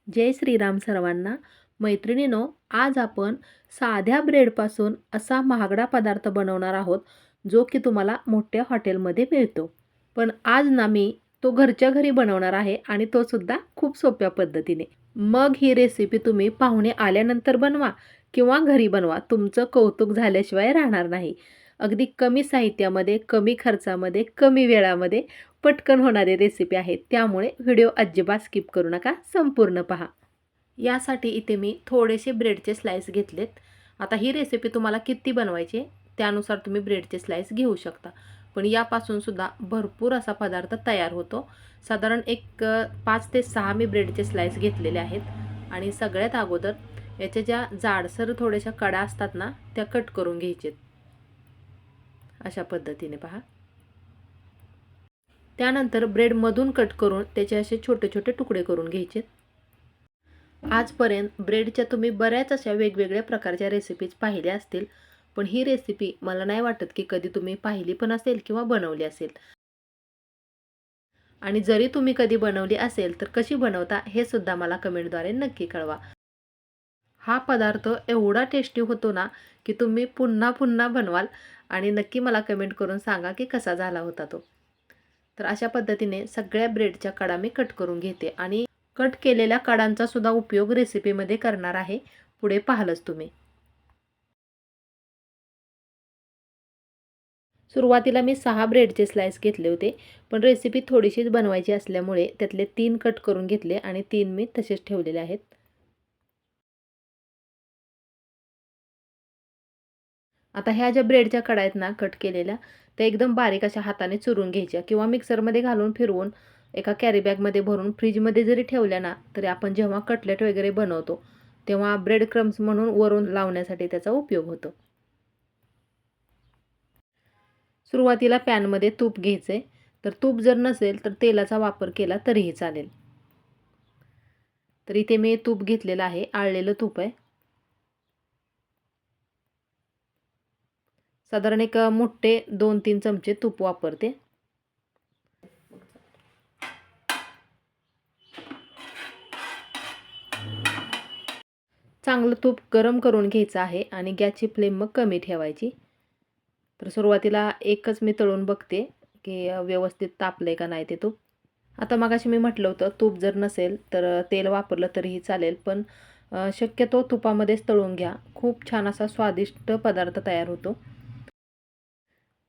जय श्रीराम सर्वांना. मैत्रिणींनो, आज आपण साध्या ब्रेडपासून असा महागडा पदार्थ बनवणार आहोत जो की तुम्हाला मोठ्या हॉटेलमध्ये मिळतो. पण आज ना मी तो घरच्या घरी बनवणार आहे आणि तो सुद्धा खूप सोप्या पद्धतीने. मग ही रेसिपी तुम्ही पाहुणे आल्यानंतर बनवा किंवा घरी बनवा, तुमचं कौतुक झाल्याशिवाय राहणार नाही. अगदी कमी साहित्यामध्ये, कमी खर्चामध्ये, कमी वेळामध्ये पटकन होणारी रेसिपी आहे. त्यामुळे व्हिडिओ अजिबात स्किप करू नका, संपूर्ण पहा. यासाठी इथे मी थोडेसे ब्रेडचे स्लाइस घेतलेत. आता ही रेसिपी तुम्हाला किती बनवायची त्यानुसार तुम्ही ब्रेडचे स्लाइस घेऊ शकता. पण यापासून सुद्धा भरपूर असा पदार्थ तयार होतो. साधारण एक 5 ते 6 मी ब्रेडचे स्लाइस घेतलेले आहेत आणि सगळ्यात अगोदर याच्या ज्या जाडसर थोड्याशा कडा असतात ना, त्या कट करून घ्यायचेत. अशा पद्धतीने पहा. त्यानंतर ब्रेडमधून कट करून त्याचे असे छोटे छोटे तुकडे करून घ्यायचे. आजपर्यंत ब्रेडच्या तुम्ही बऱ्याच अशा वेगवेगळ्या प्रकारच्या रेसिपीज पाहिल्या असतील, पण ही रेसिपी मला नाही वाटत की कधी तुम्ही पाहिली पण असेल किंवा बनवली असेल. आणि जरी तुम्ही कधी बनवली असेल तर कशी बनवता हे सुद्धा मला कमेंटद्वारे नक्की कळवा. हा पदार्थ एवढा टेस्टी होतो ना की तुम्ही पुन्हा पुन्हा बनवाल आणि नक्की मला कमेंट करून सांगा की कसा झाला होता तो. तर अशा पद्धतीने सगळ्या ब्रेडच्या कडा मी कट करून घेते आणि कट केलेल्या कडांचा सुद्धा उपयोग रेसिपीमध्ये करणार आहे. पुढे पाहालच तुम्ही. सुरुवातीला मी 6 ब्रेडचे स्लाइस घेतले होते, पण रेसिपी थोडीशीच बनवायची असल्यामुळे त्यातले 3 कट करून घेतले आणि 3 मी तसेच ठेवलेले आहेत. आता ह्या ज्या ब्रेडच्या कडा आहेत ना कट केलेल्या, त्या एकदम बारीक अशा हाताने चुरून घ्यायच्या किंवा मिक्सरमध्ये घालून फिरवून एका कॅरी बॅगमध्ये भरून फ्रीजमध्ये जरी ठेवल्या ना, तरी आपण जेव्हा कटलेट वगैरे बनवतो तेव्हा ब्रेड क्रम्स म्हणून वरून लावण्यासाठी त्याचा उपयोग होतो. सुरुवातीला पॅनमध्ये तूप घ्यायचे. तर तूप जर नसेल तर तेलाचा वापर केला तरीही चालेल. तर इथे मी तूप घेतलेलं आहे, आळलेलं तूप आहे. साधारण एक मोठे 2-3 चमचे तूप वापरते. चांगलं तूप गरम करून घ्यायचं आहे आणि गॅसची फ्लेम मग कमी ठेवायची. तर सुरुवातीला एकच मी तळून बघते की व्यवस्थित तापलंय का नाही ते तूप. आता मगाशी मी म्हटलं होतं तूप जर नसेल तर तेल वापरलं तरीही चालेल, पण शक्यतो तुपामध्येच तळून घ्या. खूप छान असा स्वादिष्ट पदार्थ तयार होतो.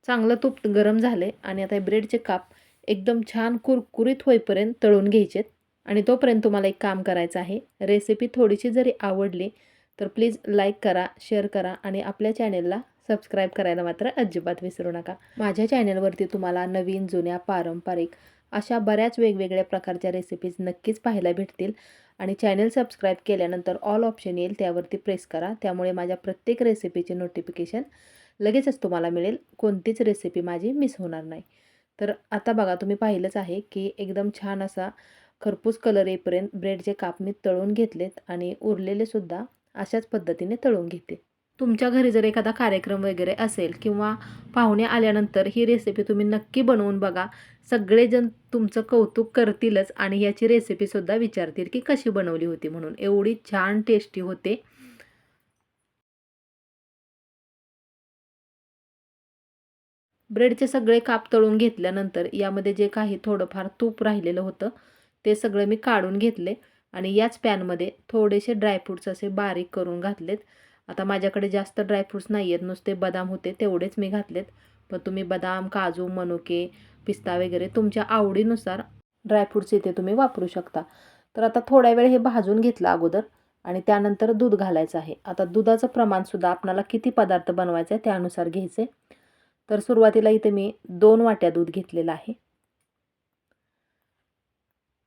चांगलं तूप गरम झाले आणि आता ब्रेडचे काप एकदम छान कुरकुरीत होईपर्यंत तळून घ्यायचेत. आणि तोपर्यंत तुम्हाला एक काम करायचं आहे. रेसिपी थोडीशी जरी आवडली तर प्लीज लाईक करा, शेअर करा आणि आपल्या चॅनेलला सबस्क्राईब करायला मात्र अजिबात विसरू नका. माझ्या चॅनेलवरती तुम्हाला नवीन, जुन्या, पारंपरिक अशा बऱ्याच वेगवेगळ्या प्रकारच्या रेसिपीज नक्कीच पाहायला भेटतील. आणि चॅनेल सबस्क्राईब केल्यानंतर ऑल ऑप्शन येईल, त्यावरती प्रेस करा. त्यामुळे माझ्या प्रत्येक रेसिपीचे नोटिफिकेशन लगेचच तुम्हाला मिळेल. कोणतीच रेसिपी माझी मिस होणार नाही. तर आता बघा, तुम्ही पाहिलंच आहे की एकदम छान असा खरपूस कलर येईपर्यंत ब्रेडचे काप मी तळून घेतलेत आणि उरलेले सुद्धा अशाच पद्धतीने तळून घेते. तुमच्या घरी जर एखादा कार्यक्रम वगैरे असेल किंवा पाहुणे आल्यानंतर ही रेसिपी तुम्ही नक्की बनवून बघा. सगळेजण तुमचं कौतुक करतीलच आणि याची रेसिपीसुद्धा विचारतील की कशी बनवली होती म्हणून. एवढी छान टेस्टी होते. ब्रेडचे सगळे काप तळून घेतल्यानंतर यामध्ये जे काही थोडंफार तूप राहिलेलं होतं ते सगळं मी काढून घेतले आणि याच पॅनमध्ये थोडेसे ड्रायफ्रूट्स असे बारीक करून घातलेत. आता माझ्याकडे जास्त ड्रायफ्रूट्स नाही आहेत, नुसते बदाम होते तेवढेच मी घातलेत. पण तुम्ही बदाम, काजू, मनुके, पिस्ता वगैरे तुमच्या आवडीनुसार ड्रायफ्रूट्स इथे तुम्ही वापरू शकता. तर आता थोड्या वेळ हे भाजून घेतलं अगोदर आणि त्यानंतर दूध घालायचं आहे. आता दुधाचं प्रमाणसुद्धा आपल्याला किती पदार्थ बनवायचे आहे त्यानुसार घ्यायचे. तर सुरुवातीला इथे मी 2 वाट्या दूध घेतलेलं आहे.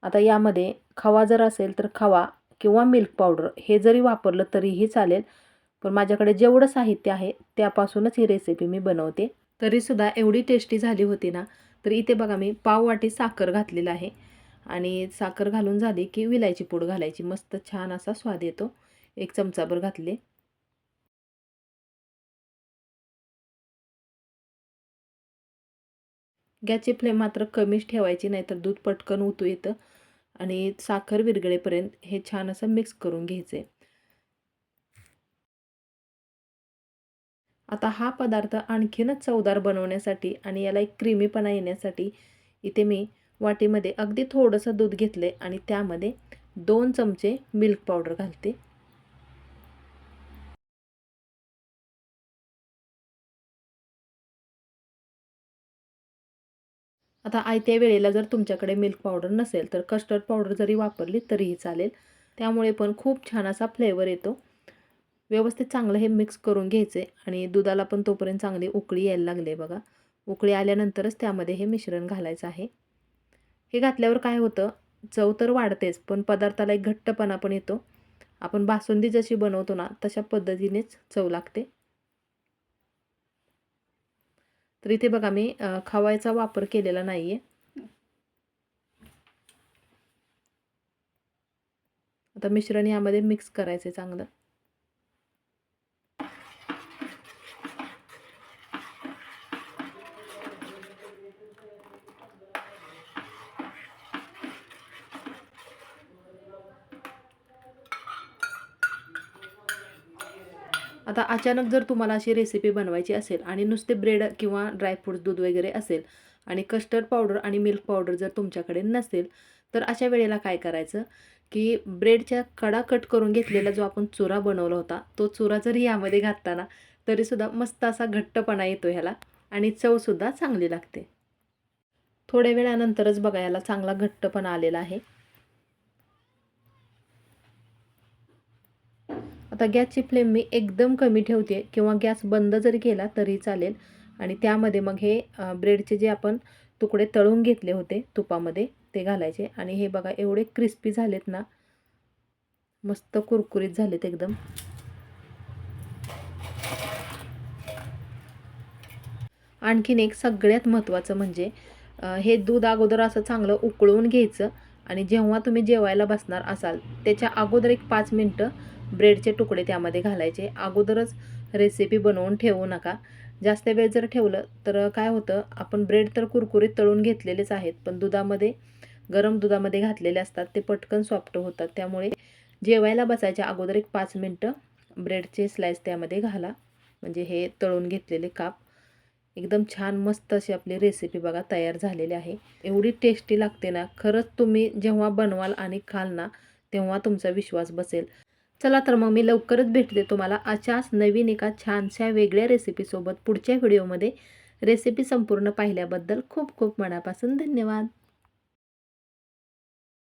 आता यामध्ये खवा जर असेल तर खवा किंवा मिल्क पावडर हे जरी वापरलं तरीही चालेल. पण माझ्याकडे जेवढं साहित्य आहे त्यापासूनच ही रेसिपी मी बनवते. तरीसुद्धा एवढी टेस्टी झाली होती ना. तर इथे बघा मी पाव वाटी साखर घातलेलं आहे आणि साखर घालून झाली की विलायची पूड घालायची. मस्त छान असा स्वाद येतो. 1 चमचाभर घातले. गॅसची फ्लेम मात्र कमीच ठेवायची, नाहीतर दूध पटकन उतू येतं आणि साखर विरघळेपर्यंत हे छान असं मिक्स करून घ्यायचं आहे. आता हा पदार्थ आणखीनच चवदार बनवण्यासाठी आणि याला एक क्रीमीपणा येण्यासाठी इथे मी वाटीमध्ये अगदी थोडंसं दूध घेतले आणि त्यामध्ये 2 चमचे मिल्क पावडर घालते. आता आयत्या वेळेला जर तुमच्याकडे मिल्क पावडर नसेल तर कस्टर्ड पावडर जरी वापरली तरीही चालेल. त्यामुळे पण खूप छान असा फ्लेवर येतो. व्यवस्थित चांगलं हे मिक्स करून घ्यायचे आणि दुधाला पण तोपर्यंत चांगली उकळी यायला लागली बघा. उकळी आल्यानंतरच त्यामध्ये हे मिश्रण घालायचं आहे. हे घातल्यावर काय होतं, चव तर वाढतेच पण पदार्थाला एक घट्टपणा पण येतो. आपण बासुंदी जशी बनवतो ना तशा पद्धतीनेच चव लागते. तर इथे बघा मी खव्याचा वापर केलेला नाहीये. आता मिश्रण यामध्ये मिक्स करायचे चांगलं. आता अचानक जर तुम्हाला अशी रेसिपी बनवायची असेल आणि नुसते ब्रेड किंवा ड्रायफ्रूट्स दूध वगैरे असेल आणि कस्टर्ड पावडर आणि मिल्क पावडर जर तुमच्याकडे नसेल तर अशा वेळेला काय करायचं की ब्रेडच्या कडा कट करून घेतलेला जो आपण चुरा बनवला होता तो चुरा जरी यामध्ये घातला ना तरीसुद्धा मस्त असा घट्टपणा येतो ह्याला आणि चवसुद्धा चांगली लागते. थोड्या वेळानंतरच बघा याला चांगला घट्टपणा आलेला आहे. आता गॅसची फ्लेम मी एकदम कमी ठेवते किंवा गॅस बंद जरी केला तरी चालेल आणि त्यामध्ये मग हे ब्रेडचे जे आपण तुकडे तळून घेतले होते तुपामध्ये ते घालायचे आणि हे बघा एवढे क्रिस्पी झालेत ना, मस्त कुरकुरीत झालेत एकदम. आणखीन एक सगळ्यात महत्त्वाचं म्हणजे हे दूध अगोदर असं चांगलं उकळून घ्यायचं आणि जेव्हा तुम्ही जेवायला बसणार असाल त्याच्या अगोदर एक 5 मिनटं ब्रेडचे तुकडे त्यामध्ये घालायचे. अगोदरच रेसिपी बनवून ठेवू नका. जास्त वेळ जर ठेवलं तर काय होतं, आपण ब्रेड तर कुरकुरीत तळून घेतलेलेच आहेत पण दुधामध्ये गरम दुधामध्ये घातलेले असतात ते पटकन सॉफ्ट होतात. त्यामुळे जेवायला बसायच्या अगोदर एक 5 मिनटं ब्रेडचे स्लाइस त्यामध्ये घाला. म्हणजे हे तळून घेतलेले काप एकदम छान मस्त अशी आपली रेसिपी बघा तयार झालेली आहे. एवढी टेस्टी लागते ना, खरंच तुम्ही जेव्हा बनवाल आणि खाल ना तेव्हा तुमचा विश्वास बसेल. चला तर मग मी लवकरच भेटते तुम्हाला अशाच नवीन एका छानशा वेगळ्या रेसिपीसोबत पुढच्या व्हिडिओमध्ये. रेसिपी संपूर्ण पाहिल्याबद्दल खूप खूप मनापासून धन्यवाद.